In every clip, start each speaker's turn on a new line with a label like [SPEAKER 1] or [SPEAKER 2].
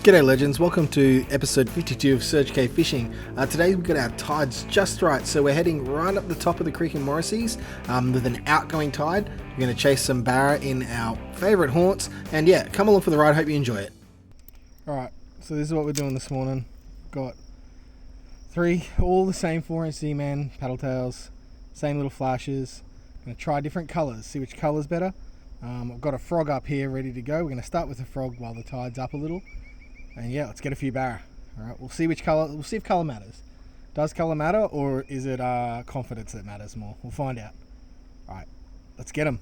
[SPEAKER 1] G'day legends, welcome to episode 52 of Surge Cave Fishing. Today we've got our tides just right, so we're heading right up the top of the creek in Morrissey's with an outgoing tide. We're going to chase some barra in our favourite haunts, and yeah, come along for the ride, hope you enjoy it. Alright, so this is what we're doing this morning. Got three, all the same 4-inch Zman paddle tails, same little flashes. Going to try different colours, see which colour's better. I've got a frog up here ready to go. We're going to start with the frog while the tide's up a little. And yeah, let's get a few barra. Alright, we'll see which colour, we'll see if colour matters. Does colour matter, or is it confidence that matters more? We'll find out. Alright, let's get them.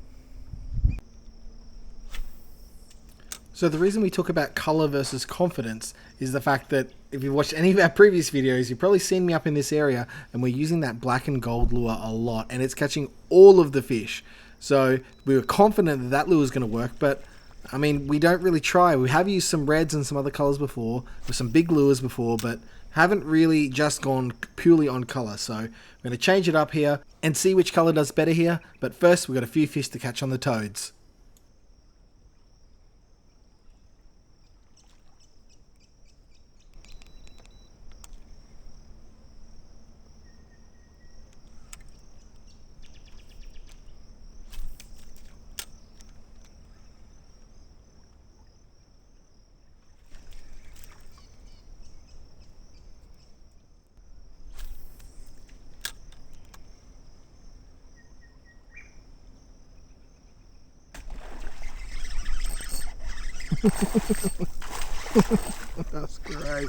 [SPEAKER 1] So the reason we talk about colour versus confidence is the fact that if you've watched any of our previous videos, you've probably seen me up in this area, and we're using that black and gold lure a lot, and it's catching all of the fish. So we were confident that that lure was going to work, but I mean, we don't really try. We have used some reds and some other colours before, with some big lures before, but haven't really just gone purely on colour. So we're going to change it up here and see which colour does better here. But first, we've got a few fish to catch on the toads. That's great.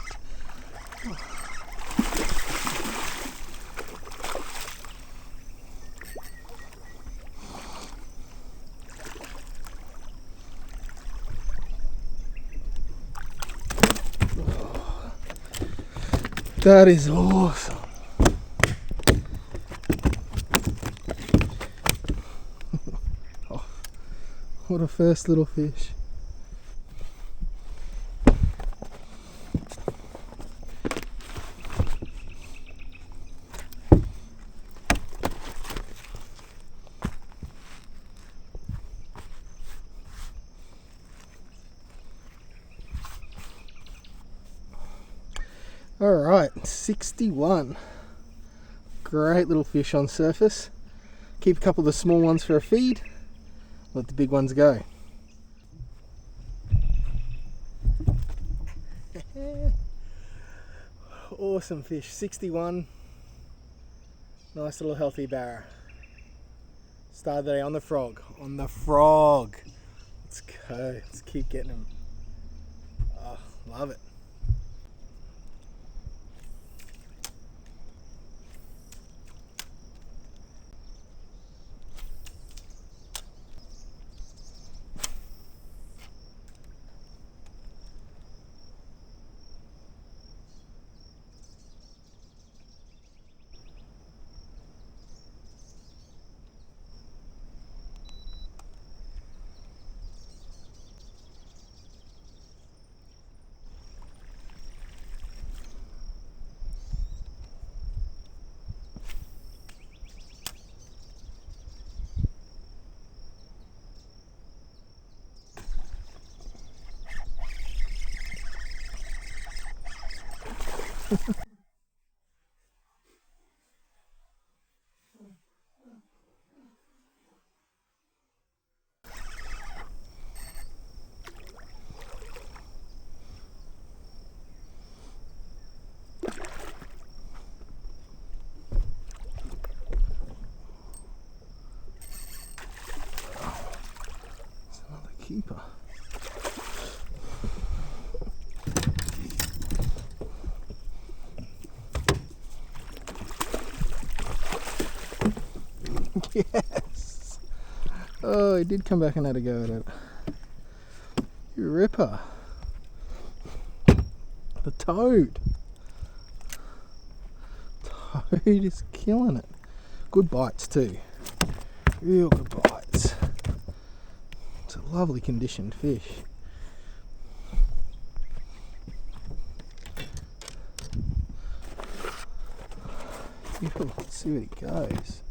[SPEAKER 1] That is awesome. Oh, what a first little fish. Alright, 61. Great little fish on surface. Keep a couple of the small ones for a feed. Let the big ones go. Awesome fish, 61. Nice little healthy barra. Started the day on the frog. On the frog. Let's go. Let's keep getting them. Oh, love it. Keeper. Yes. Oh, he did come back and had a go at it. You ripper. The toad. Toad is killing it. Good bites too. Real good bites. It's a lovely conditioned fish. Let's see where he goes.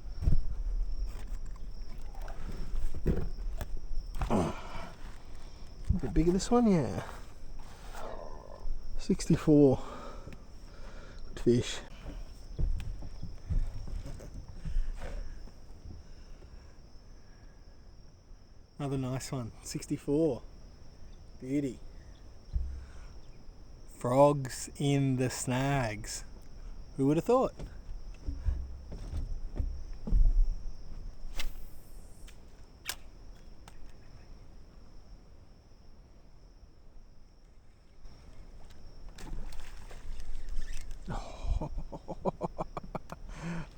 [SPEAKER 1] bit bigger this one, yeah. 64. Good fish. Another nice one, 64. Beauty. Frogs in the snags. Who would have thought?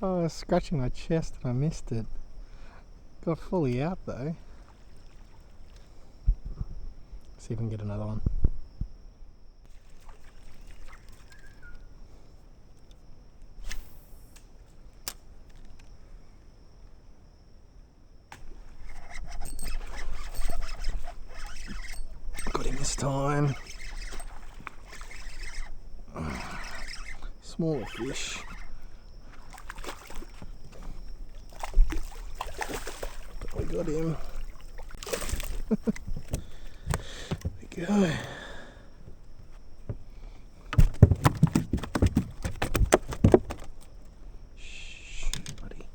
[SPEAKER 1] Oh, I was scratching my chest and I missed it. Got fully out though. See if we can get another one. Got him this time. Smaller fish. But we got him. There we go. Shh, buddy.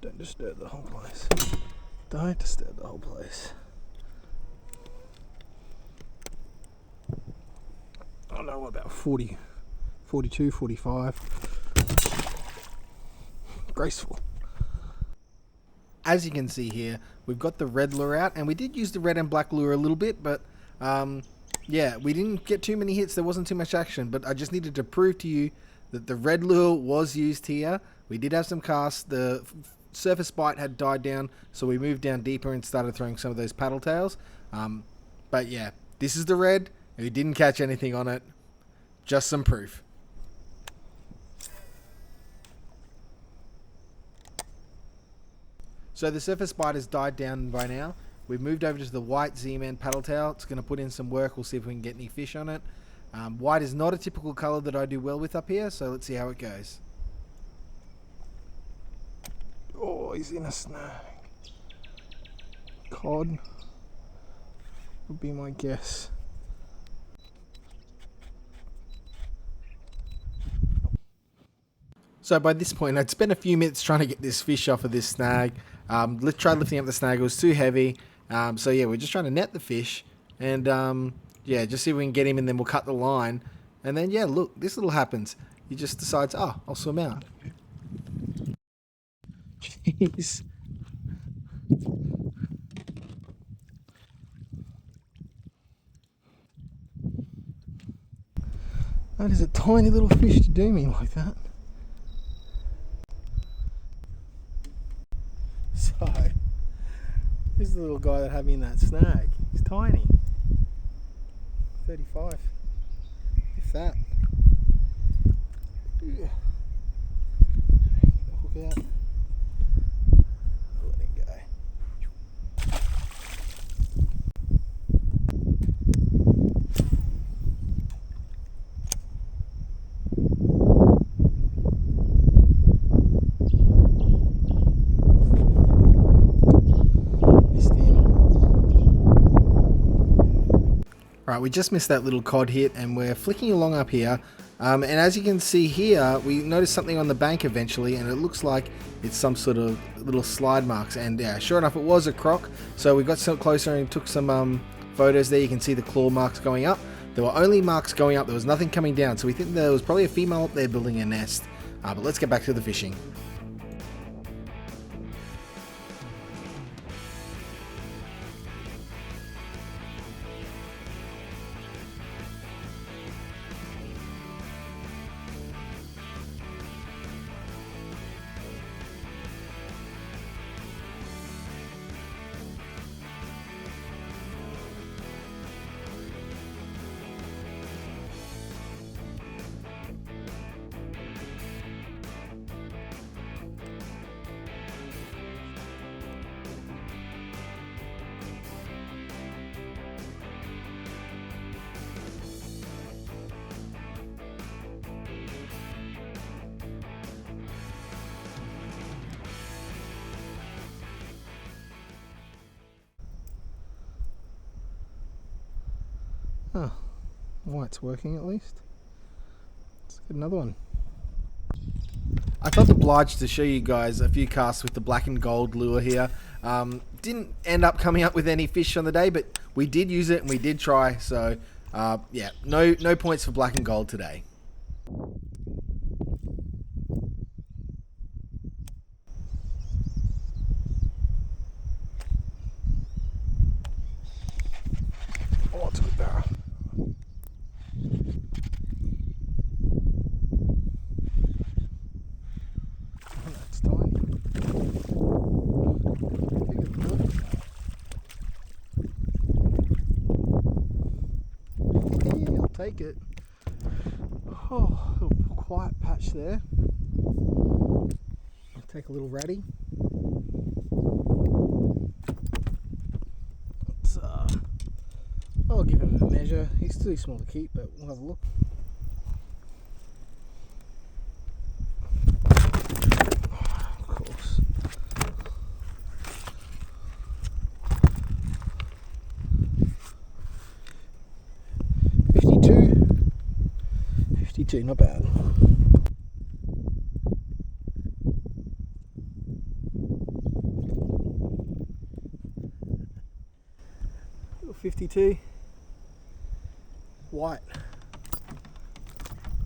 [SPEAKER 1] Don't disturb the whole place. Don't disturb the whole place. I know about 40, 42, 45. Graceful. As you can see here, we've got the red lure out, and we did use the red and black lure a little bit, but yeah, we didn't get too many hits. There wasn't too much action, but I just needed to prove to you that the red lure was used here. We did have some casts. The surface bite had died down, so we moved down deeper and started throwing some of those paddle tails. But yeah, this is the red. We didn't catch anything on it. Just some proof. So the surface bite has died down by now. We've moved over to the white Zman paddle tail. It's going to put in some work. We'll see if we can get any fish on it. White is not a typical colour that I do well with up here, so let's see how it goes. Oh, he's in a snag. Cod would be my guess. So by this point, I'd spent a few minutes trying to get this fish off of this snag. Let's try lifting up the snag. It was too heavy. So yeah, we're just trying to net the fish. And yeah, just see if we can get him, and then we'll cut the line. And then yeah, look, this little happens. He just decides, oh, I'll swim out. Jeez. That is a tiny little fish to do me like that. So, this is the little guy that had me in that snag. He's tiny. 35. If that. Hook out. Let it go. Right, we just missed that little cod hit, and we're flicking along up here. And as you can see here, we noticed something on the bank eventually, and it looks like it's some sort of little slide marks. And yeah, sure enough, it was a croc. So we got so closer and took some photos there. You can see the claw marks going up. There were only marks going up. There was nothing coming down. So we think there was probably a female up there building a nest. But let's get back to the fishing. Huh. Why it's working at least. Let's get another one. I felt obliged to show you guys a few casts with the black and gold lure here. Didn't end up coming up with any fish on the day, but we did use it and we did try. So yeah, no points for black and gold today. Oh, it's a good barra. That's tiny. Yeah, I'll take it. Oh, little quiet patch there. I'll take a little ratty. I'll give him a measure. He's too small to keep, but we'll have a look. Of course. $52, not bad. Little 52. White.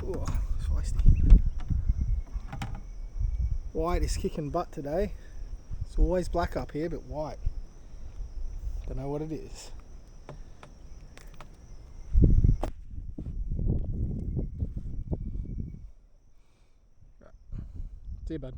[SPEAKER 1] Oh, feisty. White is kicking butt today. It's always black up here, but white. Don't know what it is. Right. See you, bud.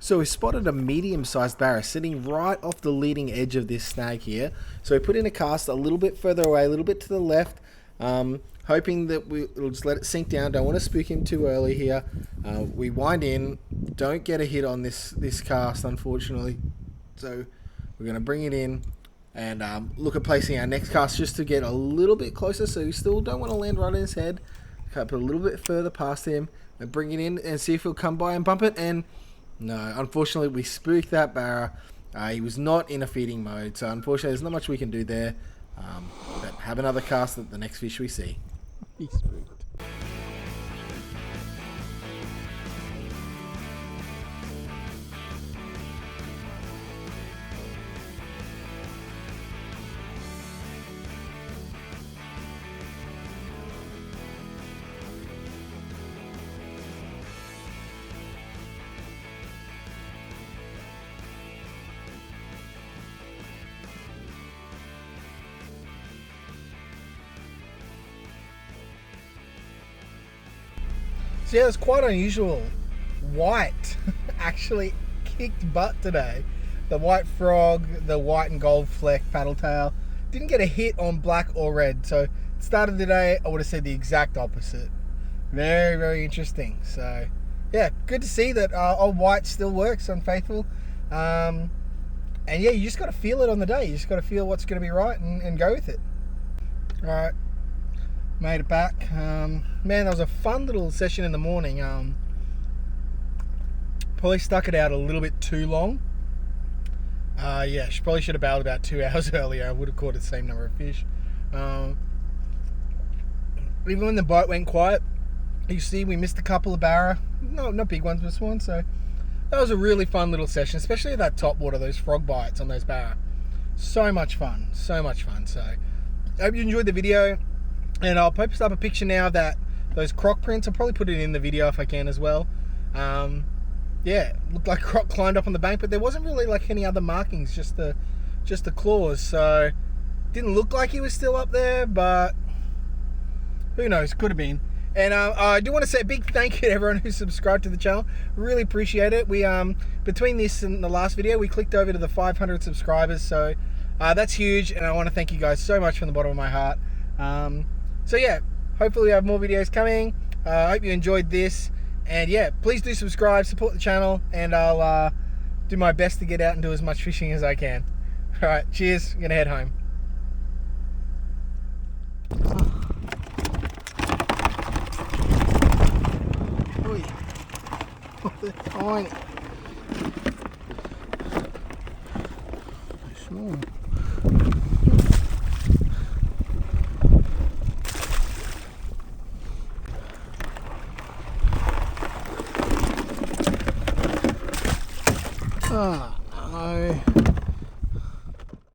[SPEAKER 1] So we spotted a medium-sized barra sitting right off the leading edge of this snag here. So we put in a cast a little bit further away, a little bit to the left, hoping that we'll just let it sink down. Don't want to spook him too early here. We wind in, don't get a hit on this cast, unfortunately. So we're going to bring it in and look at placing our next cast just to get a little bit closer. So we still don't want to land right on his head. Put a little bit further past him and bring it in and see if he'll come by and bump it. And no, unfortunately we spooked that barra. He was not in a feeding mode, so unfortunately there's not much we can do there. But have another cast at the next fish we see. He's spooked. So yeah, it's quite unusual. White actually kicked butt today. The white frog, the white and gold fleck paddle tail. Didn't get a hit on black or red. So started the day, I would have said the exact opposite. Very, very interesting. So yeah, good to see that old white still works on Faithful. And yeah, you just got to feel it on the day. You just got to feel what's going to be right and go with it. All right. Made it back. Man, that was a fun little session in the morning. Probably stuck it out a little bit too long. Yeah, she probably should have bailed about 2 hours earlier. I would have caught the same number of fish. Even when the boat went quiet, you see we missed a couple of barra. No, not big ones, but small ones. So that was a really fun little session, especially that top water, those frog bites on those barra. So much fun, so much fun. So I hope you enjoyed the video. And I'll post up a picture now of those croc prints. I'll probably put it in the video if I can as well. Yeah, looked like croc climbed up on the bank, but there wasn't really like any other markings, just the claws. So didn't look like he was still up there, but who knows? Could have been. And I do want to say a big thank you to everyone who subscribed to the channel. Really appreciate it. We between this and the last video, we clicked over to the 500 subscribers. So that's huge, and I want to thank you guys so much from the bottom of my heart. So yeah, hopefully we have more videos coming. I hope you enjoyed this. And yeah, please do subscribe, support the channel, and I'll do my best to get out and do as much fishing as I can. Alright, cheers. I'm going to head home. Oh, they're tiny. Ooh. Ah, no.